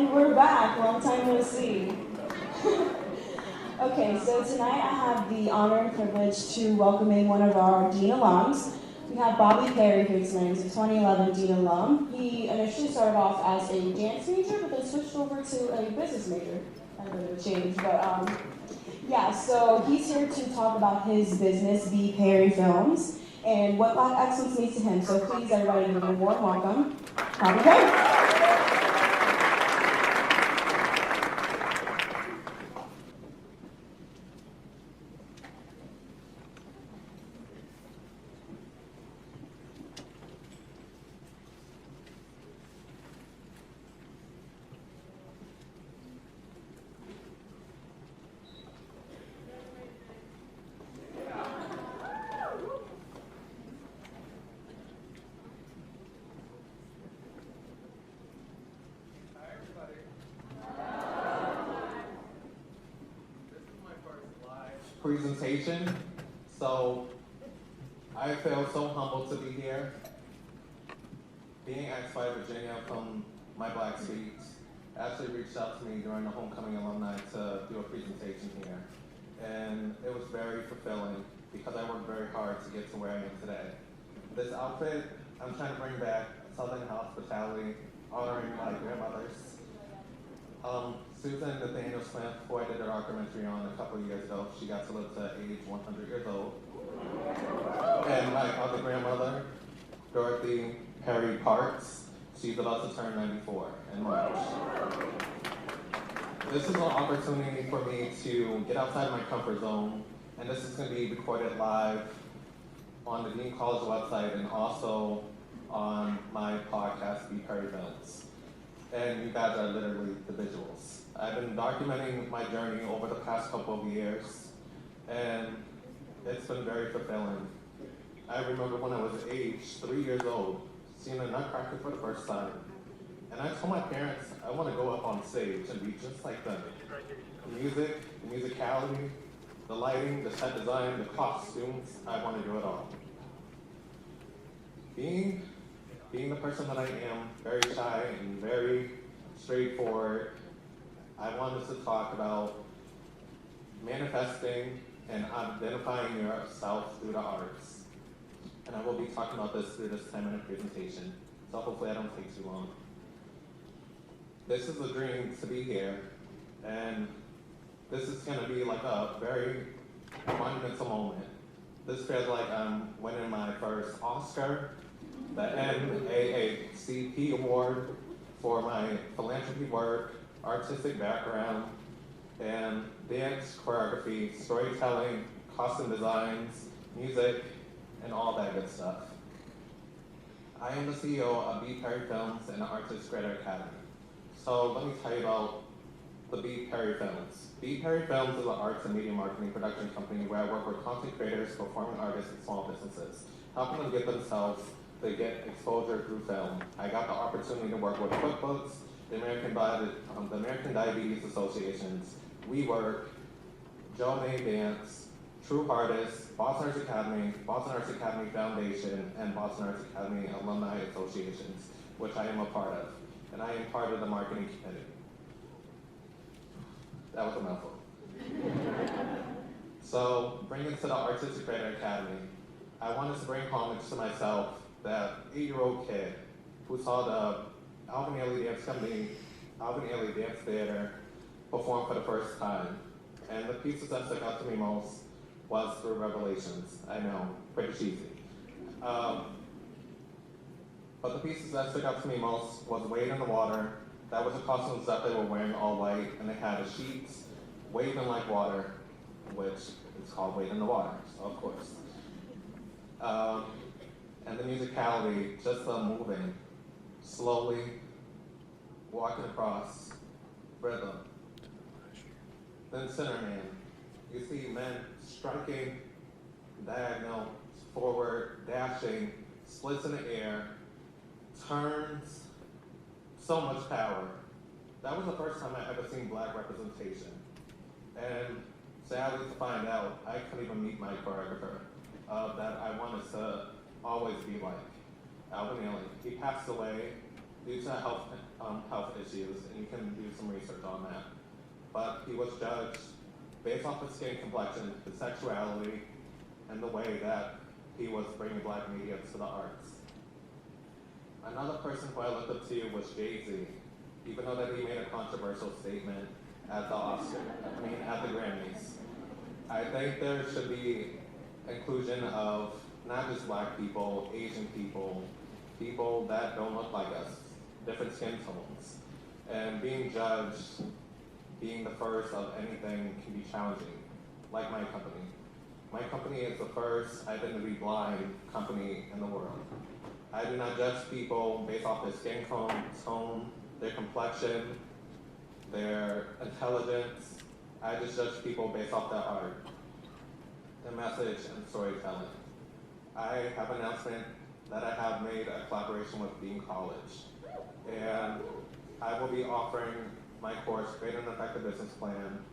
And we're back. Long time no see. Okay, so tonight I have the honor and privilege to welcome in one of our Dean alums. We have Bobby Perry, who's tonight. He's a 2011 Dean alum. He initially started off as a dance major, but then switched over to a business major. Kind of a bit of a change, but yeah. So he's here to talk about his business, BPerryFilms, and what Black excellence means to him. So please, everybody, give him a warm welcome, Bobby Perry. Presentation, so I feel so humbled to be here. Being asked by Virginia from my Black Streets actually reached out to me during the homecoming alumni to do a presentation here. And it was very fulfilling because I worked very hard to get to where I am today. This outfit, I'm trying to bring back Southern hospitality, honoring my grandmothers. Susan Nathaniel Smith, who I did a documentary on a couple of years ago, she got to live to age 100 years old. And my other grandmother, Dorothy Perry Parks, she's about to turn 94 in March. This is an opportunity for me to get outside my comfort zone, and this is going to be recorded live on the Dean College website and also on my podcast, BPerryFilms. And you guys are literally the visuals. I've been documenting my journey over the past couple of years, and it's been very fulfilling. I remember when I was 3 years old, seeing a Nutcracker for the first time. And I told my parents, I want to go up on stage and be just like them. The music, the musicality, the lighting, the set design, the costumes, I want to do it all. Being the person that I am, very shy and very straightforward, I wanted to talk about manifesting and identifying yourself through the arts. And I will be talking about this through this 10-minute presentation, so hopefully I don't take too long. This is a dream to be here, and this is going to be like a very monumental moment. This feels like I'm winning my first Oscar, the NAACP award for my philanthropy work, artistic background, and dance, choreography, storytelling, costume designs, music, and all that good stuff. I am the CEO of BPerryFilms and the Artist Creator Academy. So let me tell you about the BPerryFilms. BPerryFilms is an arts and media marketing production company where I work with content creators, performing artists, and small businesses, helping them get themselves to get exposure through film. I got the opportunity to work with QuickBooks, the American Diabetes Associations, WeWork, Joe May Dance, True Artists, Boston Arts Academy, Boston Arts Academy Foundation, and Boston Arts Academy Alumni Associations, which I am a part of. And I am part of the marketing committee. That was a mouthful. So, bringing it to the Artistic Creator Academy, I wanted to bring homage to myself, that 8-year-old kid who saw the Alvin Ailey Dance Company, Alvin Ailey Dance Theater perform for the first time. And the pieces that stuck out to me most was through Revelations. I know, pretty cheesy. But the pieces that stuck out to me most was Wade in the Water. That was the costumes that they were wearing all white, and they had the sheets waving like water, which is called Wade in the Water, so of course. And the musicality, just the moving, slowly, walking across, rhythm. Then Center Man, you see men striking, diagonal, forward, dashing, splits in the air, turns, so much power. That was the first time I ever seen Black representation. And sadly to find out, I couldn't even meet my choreographer that I wanted to always be like. Alvin Ailey. He passed away due to health issues, and you can do some research on that. But he was judged based off his skin complexion, his sexuality, and the way that he was bringing Black media to the arts. Another person who I looked up to was Jay-Z, even though that he made a controversial statement at the Grammys. I think there should be inclusion of not just Black people, Asian people, people that don't look like us, different skin tones. And being judged, being the first of anything can be challenging, like my company. My company is the first identity blind company in the world. I do not judge people based off their skin tone, their complexion, their intelligence. I just judge people based off their art, their message, and storytelling. I have an announcement that I have made a collaboration with Bean College. And I will be offering my course, Create an Effective Business Plan,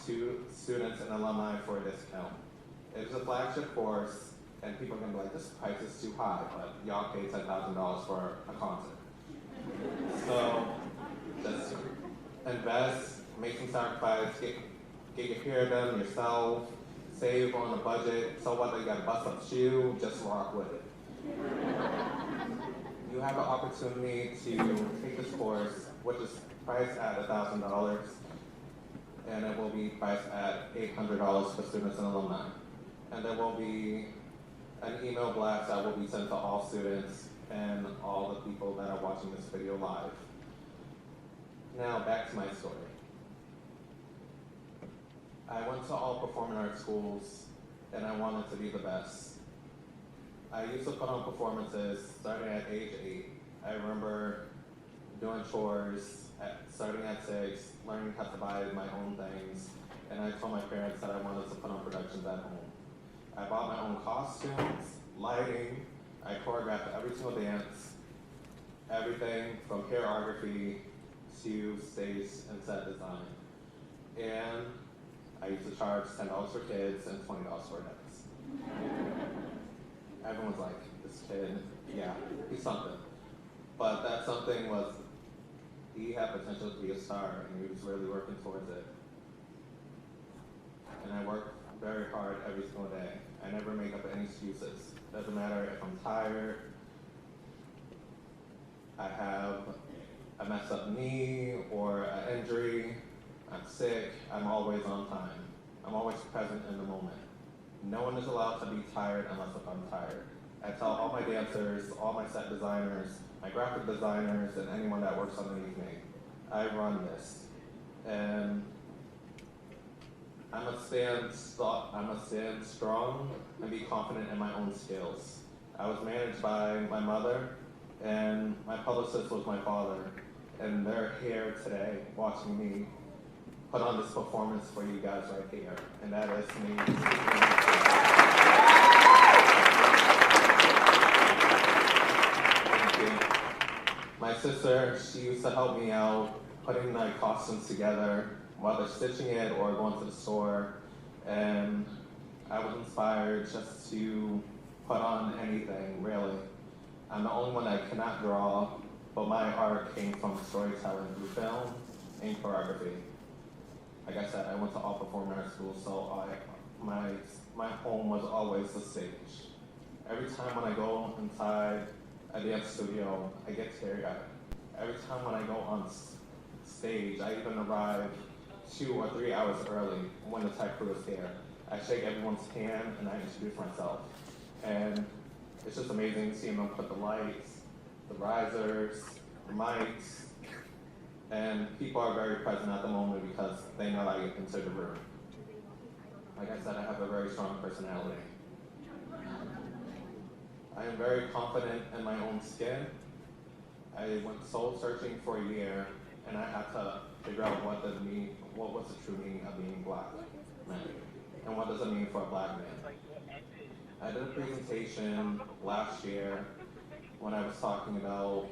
to students and alumni for a discount. It is a flagship course, and people can be like, this price is too high, but y'all pay $10,000 for a concert. So just invest, make some sacrifice, get your hair done yourself, save on a budget, so whether you got a bust up shoe, just rock with it. You have an opportunity to take this course, which is priced at $1,000, and it will be priced at $800 for students and alumni. And there will be an email blast that will be sent to all students and all the people that are watching this video live. Now, back to my story. I went to all performing arts schools, and I wanted to be the best. I used to put on performances starting at age 8. I remember doing chores, starting at 6, learning how to buy my own things, and I told my parents that I wanted to put on productions at home. I bought my own costumes, lighting, I choreographed every single dance, everything from choreography to stage and set design. And I used to charge $10 for kids and $20 for adults. Everyone's like, this kid, yeah, he's something. But that something was, he had potential to be a star, and he was really working towards it. And I worked very hard every single day. I never make up any excuses. Doesn't matter if I'm tired, I have a messed up knee or an injury, I'm sick, I'm always on time. I'm always present in the moment. No one is allowed to be tired unless if I'm tired. I tell all my dancers, all my set designers, my graphic designers, and anyone that works underneath me, I run this. And I must stand strong and be confident in my own skills. I was managed by my mother, and my publicist was my father, and they're here today watching me put on this performance for you guys right here, and that is me. Thank you. My sister, she used to help me out putting my costumes together, whether stitching it or going to the store, and I was inspired just to put on anything, really. I'm the only one that cannot draw, but my art came from storytelling through film and choreography. Like I said, I went to all performing arts schools, so my home was always the stage. Every time when I go inside a dance studio, I get teary-eyed. Every time when I go on stage, I even arrive 2 or 3 hours early when the tech crew is here. I shake everyone's hand and I introduce myself. And it's just amazing seeing them put the lights, the risers, the mics, and people are very present at the moment because they know I enter the room. Like I said, I have a very strong personality. I am very confident in my own skin. I went soul searching for a year, and I had to figure out what was the true meaning of being Black man, and what does it mean for a Black man. I did a presentation last year when I was talking about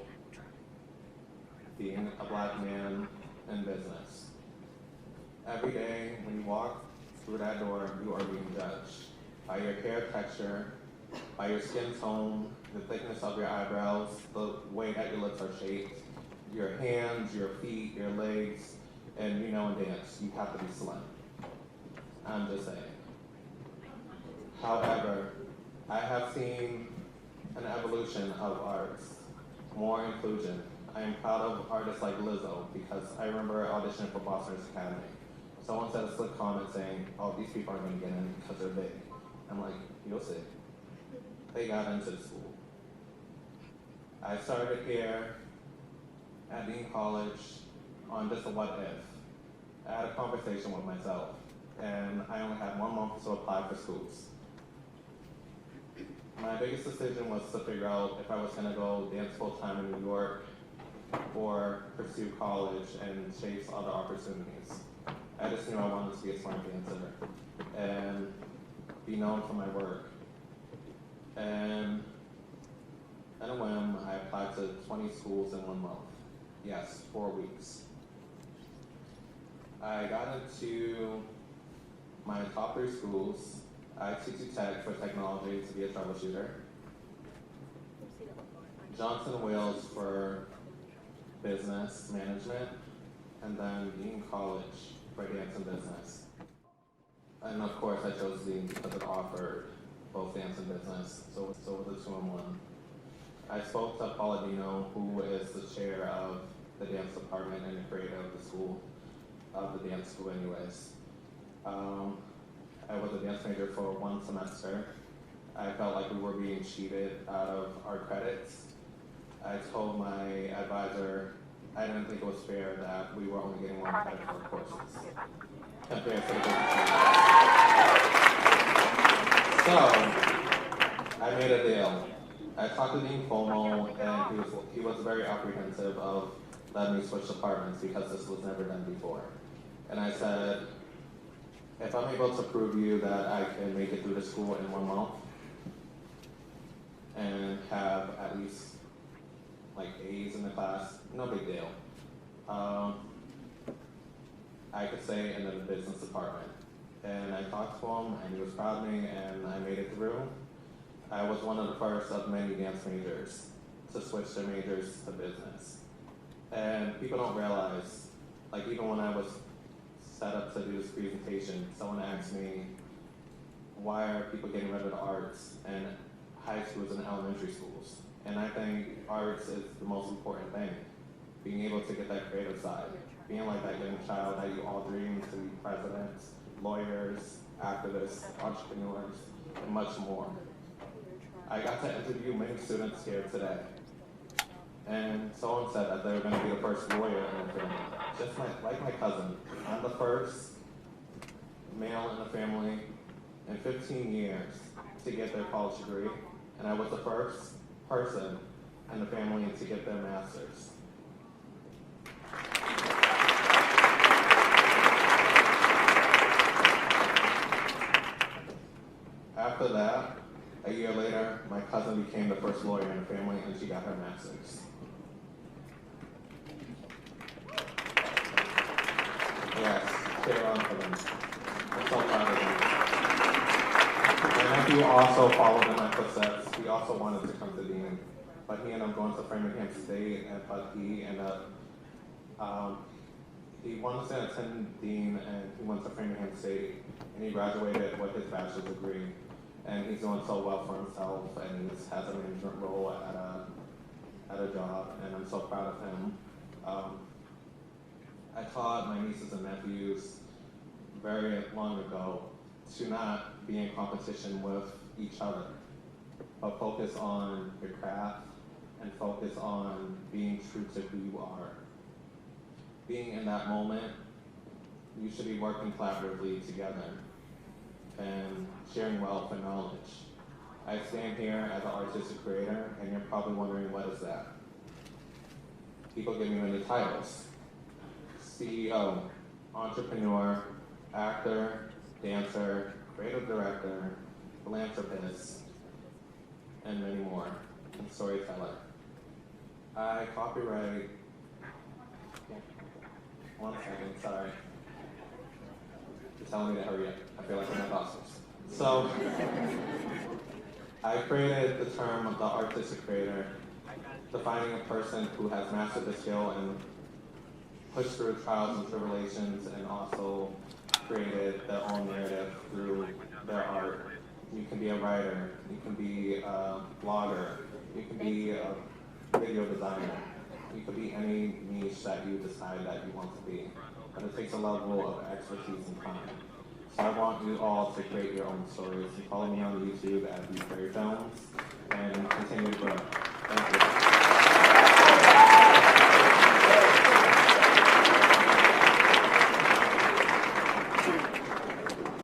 being a Black man in business. Every day when you walk through that door, you are being judged by your hair texture, by your skin tone, the thickness of your eyebrows, the way that your lips are shaped, your hands, your feet, your legs, and in dance, you have to be slim. I'm just saying. However, I have seen an evolution of arts, more inclusion. I am proud of artists like Lizzo because I remember auditioning for Boston Arts Academy. Someone said a slick comment saying, "Oh, these people aren't going to get in because they're big." I'm like, you'll see. They got into the school. I started here at Dean College on just a what if. I had a conversation with myself, and I only had 1 month to apply for schools. My biggest decision was to figure out if I was going to go dance full-time in New York or pursue college and chase other opportunities. I just knew I wanted to be a smart dancer and be known for my work. And at a whim, I applied to 20 schools in 1 month. Yes, 4 weeks. I got into my top 3 schools. ITT Tech for technology to be a troubleshooter. Johnson Wales for business management. And then Dean College for dance and business. And of course I chose Dean because it offered both dance and business, so it was a 2-in-1. I spoke to Paula Dino, who is the chair of the dance department and the creator of the school, of the dance school anyways. I was a dance major for 1 semester. I felt like we were being cheated out of our credits. I told my advisor I didn't think it was fair that we were only getting 1 credit for our courses compared to the business. So I made a deal. I talked to Dean Cuomo, and he was very apprehensive of letting me switch departments because this was never done before. And I said, if I'm able to prove you that I can make it through the school in 1 month and have at least like A's in the class, no big deal. I could stay in the business department. And I talked to him, and he was proud of me, and I made it through. I was one of the first of many dance majors to switch their majors to business. And people don't realize, like even when I was set up to do this presentation, someone asked me, why are people getting rid of the arts in high schools and elementary schools? And I think arts is the most important thing. Being able to get that creative side. Being like that young child that you all dream to be presidents, lawyers, activists, entrepreneurs, and much more. I got to interview many students here today. And someone said that they were going to be the first lawyer in the family. Just like my cousin. I'm the first male in the family in 15 years to get their college degree. And I was the first person in the family to get their master's. After that, a year later, my cousin became the first lawyer in the family and she got her master's. Yes, cheer on for them. I'm so proud of them. My nephew also followed in my footsteps. He also wanted to come to Dean, but he ended up going to Framingham State, but he ended up, he wanted to attend Dean and he went to Framingham State and he graduated with his bachelor's degree. And he's doing so well for himself, and he has a management role at a job, and I'm so proud of him. I taught my nieces and nephews very long ago to not be in competition with each other, but focus on your craft and focus on being true to who you are. Being in that moment, you should be working collaboratively together and sharing wealth and knowledge. I stand here as an artistic creator, and you're probably wondering, what is that? People give me many titles. CEO, entrepreneur, actor, dancer, creative director, philanthropist, and many more, and storyteller. I copyright, 1 second, sorry. You're telling me to hurry up. I feel like I'm at Oscars. So, I created the term of the artistic creator defining a person who has mastered the skill and pushed through trials and tribulations and also created their own narrative through their art. You can be a writer, you can be a blogger, you can be a video designer, you could be any niche that you decide that you want to be. But it takes a level of expertise and time. So I want you all to create your own stories and follow me on YouTube at BPerryFilms and continue to grow.